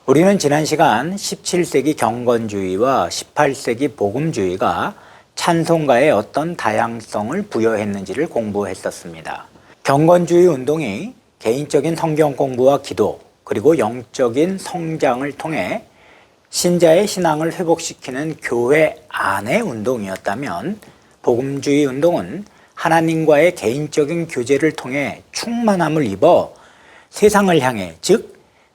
우리는 지난 시간 17세기 경건주의와 18세기 복음주의가 찬송가에 어떤 다양성을 부여했는지를 공부했었습니다. 경건주의 운동이 개인적인 성경 공부와 기도, 그리고 영적인 성장을 통해 신자의 신앙을 회복시키는 교회 안의 운동이었다면, 복음주의 운동은 하나님과의 개인적인 교제를 통해 충만함을 입어 세상을 향해, 즉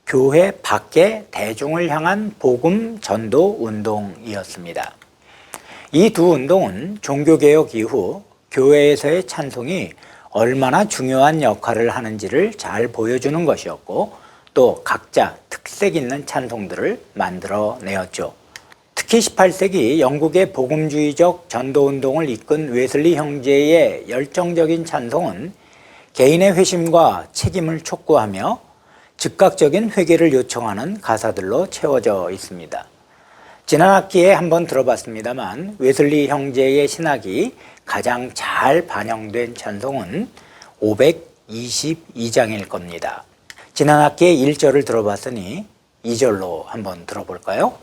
교회 밖의 대중을 향한 복음 전도 운동이었습니다. 이 두 운동은 종교개혁 이후 교회에서의 찬송이 얼마나 중요한 역할을 하는지를 잘 보여주는 것이었고, 또 각자 특색 있는 찬송들을 만들어내었죠. 특히 18세기 영국의 복음주의적 전도운동을 이끈 웨슬리 형제의 열정적인 찬송은 개인의 회심과 책임을 촉구하며 즉각적인 회개를 요청하는 가사들로 채워져 있습니다. 지난 학기에 한번 들어봤습니다만, 웨슬리 형제의 신학이 가장 잘 반영된 찬송은 522장일 겁니다. 지난 학기에 1절을 들어봤으니 2절로 한번 들어볼까요?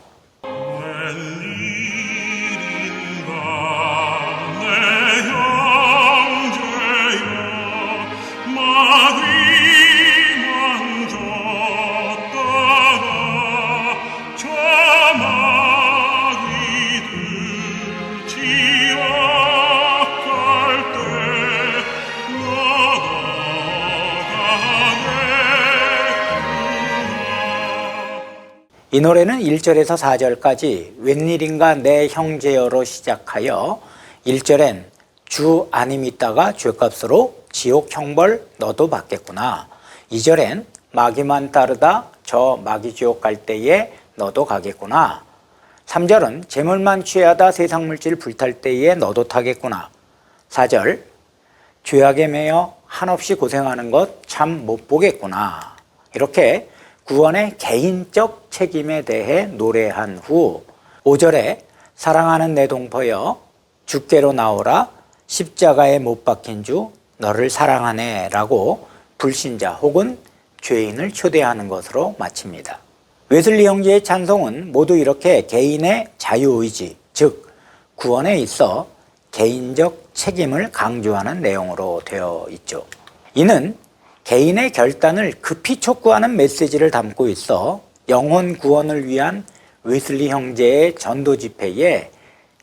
이 노래는 1절에서 4절까지 웬일인가 내 형제여로 시작하여 1절엔 주 안임 있다가 죄값으로 지옥 형벌 너도 받겠구나, 2절엔 마귀만 따르다 저 마귀 지옥 갈 때에 너도 가겠구나, 3절은 재물만 취하다 세상 물질 불탈 때에 너도 타겠구나, 4절 죄악에 매여 한없이 고생하는 것 참 못 보겠구나. 이렇게 구원의 개인적 책임에 대해 노래한 후 5절에 사랑하는 내 동포여 주께로 나오라, 십자가에 못 박힌 주 너를 사랑하네 라고 불신자 혹은 죄인을 초대하는 것으로 마칩니다. 웨슬리 형제의 찬송은 모두 이렇게 개인의 자유의지, 즉 구원에 있어 개인적 책임을 강조하는 내용으로 되어 있죠. 이는 개인의 결단을 급히 촉구하는 메시지를 담고 있어 영혼 구원을 위한 웨슬리 형제의 전도 집회에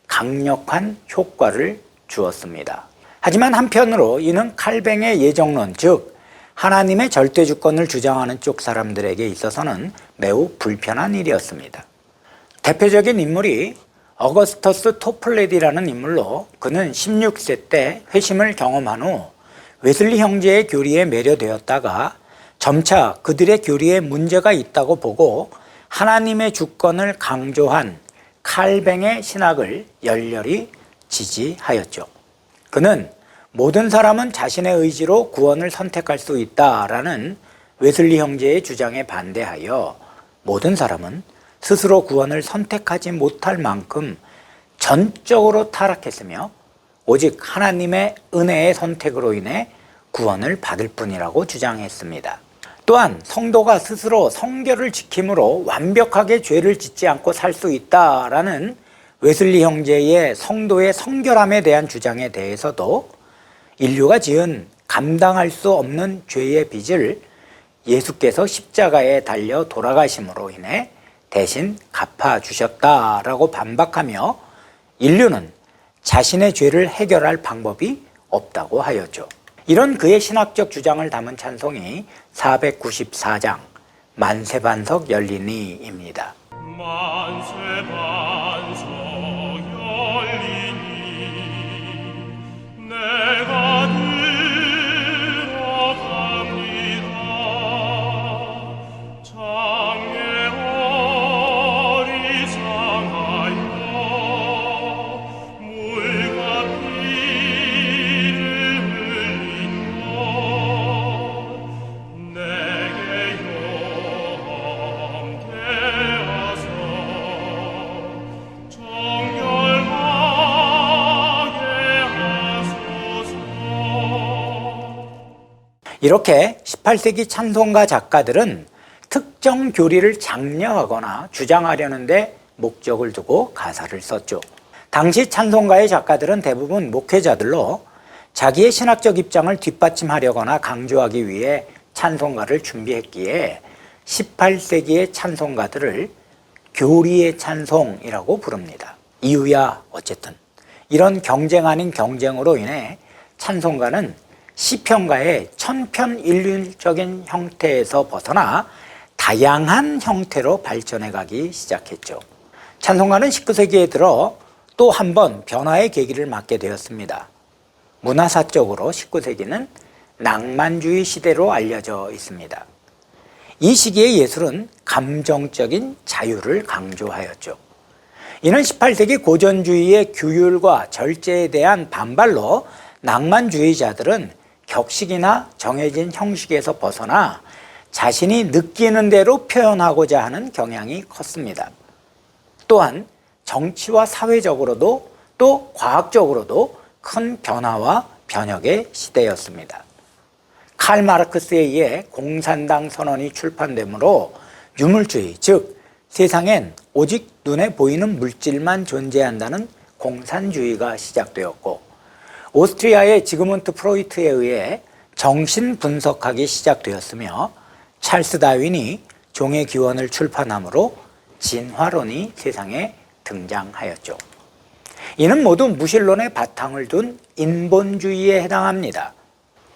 강력한 효과를 주었습니다. 하지만 한편으로 이는 칼뱅의 예정론, 즉 하나님의 절대 주권을 주장하는 쪽 사람들에게 있어서는 매우 불편한 일이었습니다. 대표적인 인물이 어거스터스 토플레디라는 인물로, 그는 16세 때 회심을 경험한 후 웨슬리 형제의 교리에 매료되었다가 점차 그들의 교리에 문제가 있다고 보고 하나님의 주권을 강조한 칼뱅의 신학을 열렬히 지지하였죠. 그는 모든 사람은 자신의 의지로 구원을 선택할 수 있다라는 웨슬리 형제의 주장에 반대하여 모든 사람은 스스로 구원을 선택하지 못할 만큼 전적으로 타락했으며 오직 하나님의 은혜의 선택으로 인해 구원을 받을 뿐이라고 주장했습니다. 또한 성도가 스스로 성결을 지킴으로 완벽하게 죄를 짓지 않고 살 수 있다라는 웨슬리 형제의 성도의 성결함에 대한 주장에 대해서도 인류가 지은 감당할 수 없는 죄의 빚을 예수께서 십자가에 달려 돌아가심으로 인해 대신 갚아주셨다라고 반박하며 인류는 자신의 죄를 해결할 방법이 없다고 하였죠. 이런 그의 신학적 주장을 담은 찬송이 494장 만세반석 열리니입니다. 만세반석 열리니 내가 들어갑니다. 장애 어리상하여 물과 피를 흘린 것 이렇게 18세기 찬송가 작가들은 특정 교리를 장려하거나 주장하려는 데 목적을 두고 가사를 썼죠. 당시 찬송가의 작가들은 대부분 목회자들로 자기의 신학적 입장을 뒷받침하려거나 강조하기 위해 찬송가를 준비했기에 18세기의 찬송가들을 교리의 찬송이라고 부릅니다. 이유야 어쨌든 이런 경쟁 아닌 경쟁으로 인해 찬송가는 시편가의 천편일률적인 형태에서 벗어나 다양한 형태로 발전해 가기 시작했죠. 찬송가는 19세기에 들어 또 한 번 변화의 계기를 맞게 되었습니다. 문화사적으로 19세기는 낭만주의 시대로 알려져 있습니다. 이 시기의 예술은 감정적인 자유를 강조하였죠. 이는 18세기 고전주의의 규율과 절제에 대한 반발로 낭만주의자들은 격식이나 정해진 형식에서 벗어나 자신이 느끼는 대로 표현하고자 하는 경향이 컸습니다. 또한 정치와 사회적으로도 또 과학적으로도 큰 변화와 변혁의 시대였습니다. 칼 마르크스에 의해 공산당 선언이 출판되므로 유물주의, 즉 세상엔 오직 눈에 보이는 물질만 존재한다는 공산주의가 시작되었고, 오스트리아의 지그문트 프로이트에 의해 정신분석학이 시작되었으며 찰스 다윈이 종의 기원을 출판하므로 진화론이 세상에 등장하였죠. 이는 모두 무신론의 바탕을 둔 인본주의에 해당합니다.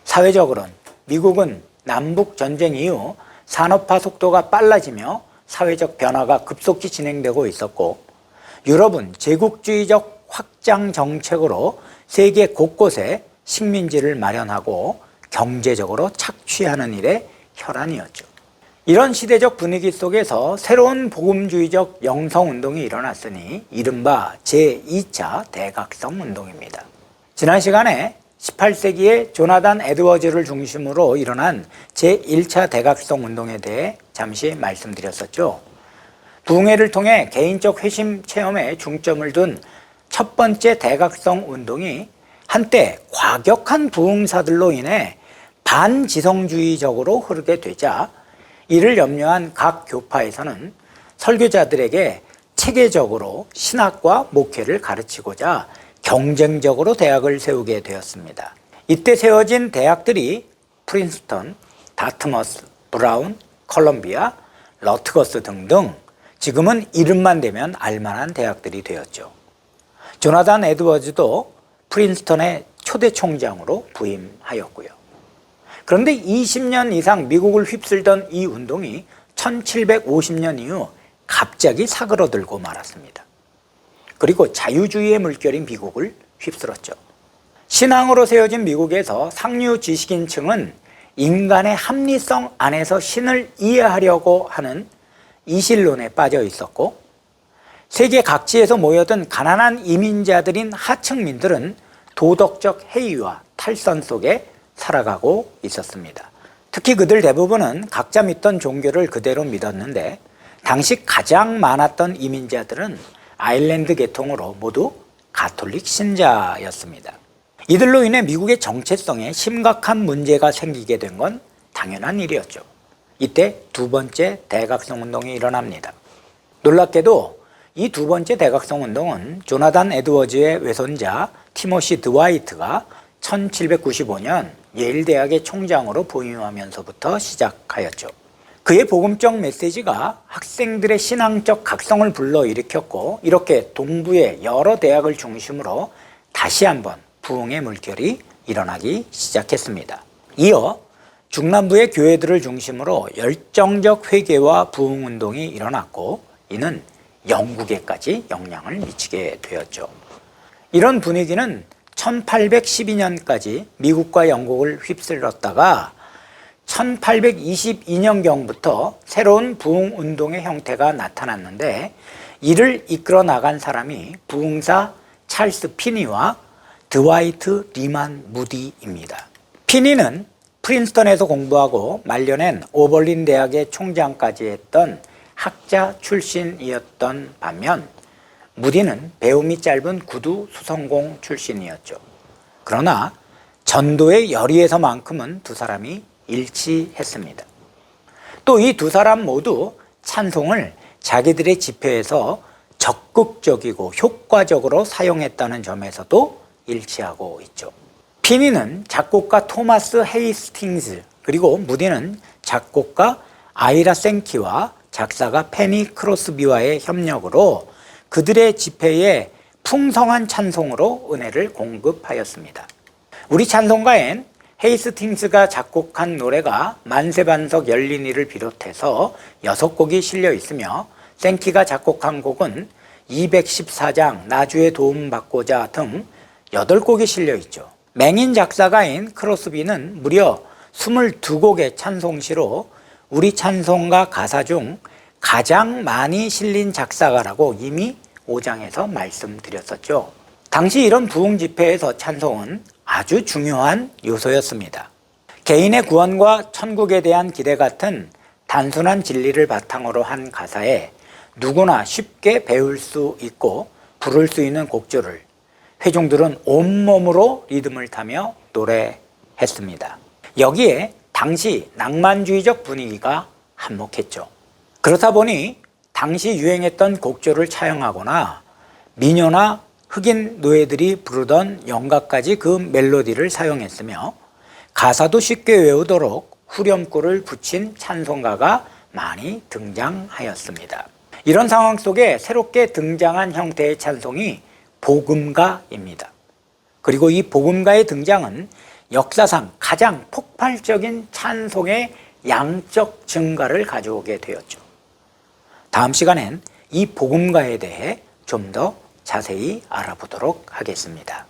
사회적으로는 미국은 남북전쟁 이후 산업화 속도가 빨라지며 사회적 변화가 급속히 진행되고 있었고, 유럽은 제국주의적 확장 정책으로 세계 곳곳에 식민지를 마련하고 경제적으로 착취하는 일에 혈안이었죠. 이런 시대적 분위기 속에서 새로운 복음주의적 영성운동이 일어났으니 이른바 제2차 대각성 운동입니다. 지난 시간에 18세기에 조나단 에드워즈를 중심으로 일어난 제1차 대각성 운동에 대해 잠시 말씀드렸었죠. 부흥회를 통해 개인적 회심 체험에 중점을 둔 첫 번째 대각성 운동이 한때 과격한 부흥사들로 인해 반지성주의적으로 흐르게 되자 이를 염려한 각 교파에서는 설교자들에게 체계적으로 신학과 목회를 가르치고자 경쟁적으로 대학을 세우게 되었습니다. 이때 세워진 대학들이 프린스턴, 다트머스, 브라운, 컬럼비아, 러트거스 등등 지금은 이름만 대면 알만한 대학들이 되었죠. 조나단 에드워즈도 프린스턴의 초대 총장으로 부임하였고요. 그런데 20년 이상 미국을 휩쓸던 이 운동이 1750년 이후 갑자기 사그러들고 말았습니다. 그리고 자유주의의 물결인 미국을 휩쓸었죠. 신앙으로 세워진 미국에서 상류 지식인층은 인간의 합리성 안에서 신을 이해하려고 하는 이실론에 빠져 있었고, 세계 각지에서 모여든 가난한 이민자들인 하층민들은 도덕적 해이와 탈선 속에 살아가고 있었습니다. 특히 그들 대부분은 각자 믿던 종교를 그대로 믿었는데, 당시 가장 많았던 이민자들은 아일랜드 계통으로 모두 가톨릭 신자였습니다. 이들로 인해 미국의 정체성에 심각한 문제가 생기게 된 건 당연한 일이었죠. 이때 두 번째 대각성 운동이 일어납니다. 놀랍게도 이 두 번째 대각성 운동은 조나단 에드워즈의 외손자 티모시 드와이트가 1795년 예일대학의 총장으로 부임하면서부터 시작하였죠. 그의 복음적 메시지가 학생들의 신앙적 각성을 불러일으켰고, 이렇게 동부의 여러 대학을 중심으로 다시 한번 부흥의 물결이 일어나기 시작했습니다. 이어 중남부의 교회들을 중심으로 열정적 회개와 부흥운동이 일어났고, 이는 영국에까지 영향을 미치게 되었죠. 이런 분위기는 1812년까지 미국과 영국을 휩쓸었다가 1822년경부터 새로운 부흥운동의 형태가 나타났는데, 이를 이끌어 나간 사람이 부흥사 찰스 피니와 드와이트 리만 무디입니다. 피니는 프린스턴에서 공부하고 말년엔 오벌린 대학의 총장까지 했던 학자 출신이었던 반면, 무디는 배움이 짧은 구두 수성공 출신이었죠. 그러나 전도의 열의에서만큼은 두 사람이 일치했습니다. 또 이 두 사람 모두 찬송을 자기들의 집회에서 적극적이고 효과적으로 사용했다는 점에서도 일치하고 있죠. 피니는 작곡가 토마스 헤이스팅스, 그리고 무디는 작곡가 아이라 생키와 작사가 페니 크로스비와의 협력으로 그들의 집회에 풍성한 찬송으로 은혜를 공급하였습니다. 우리 찬송가엔 헤이스팅스가 작곡한 노래가 만세반석 열린이를 비롯해서 6곡이 실려 있으며 생키가 작곡한 곡은 214장 나주의 도움받고자 등 8곡이 실려 있죠. 맹인 작사가인 크로스비는 무려 22곡의 찬송시로 우리 찬송가 가사 중 가장 많이 실린 작사가라고 이미 5장에서 말씀드렸었죠. 당시 이런 부흥 집회에서 찬송은 아주 중요한 요소였습니다. 개인의 구원과 천국에 대한 기대 같은 단순한 진리를 바탕으로 한 가사에 누구나 쉽게 배울 수 있고 부를 수 있는 곡조를 회중들은 온몸으로 리듬을 타며 노래했습니다. 여기에 당시 낭만주의적 분위기가 한몫했죠. 그렇다 보니 당시 유행했던 곡조를 차용하거나 미녀나 흑인 노예들이 부르던 연가까지 그 멜로디를 사용했으며 가사도 쉽게 외우도록 후렴구를 붙인 찬송가가 많이 등장하였습니다. 이런 상황 속에 새롭게 등장한 형태의 찬송이 복음가입니다. 그리고 이 복음가의 등장은 역사상 가장 폭발적인 찬송의 양적 증가를 가져오게 되었죠. 다음 시간엔 이 복음가에 대해 좀 더 자세히 알아보도록 하겠습니다.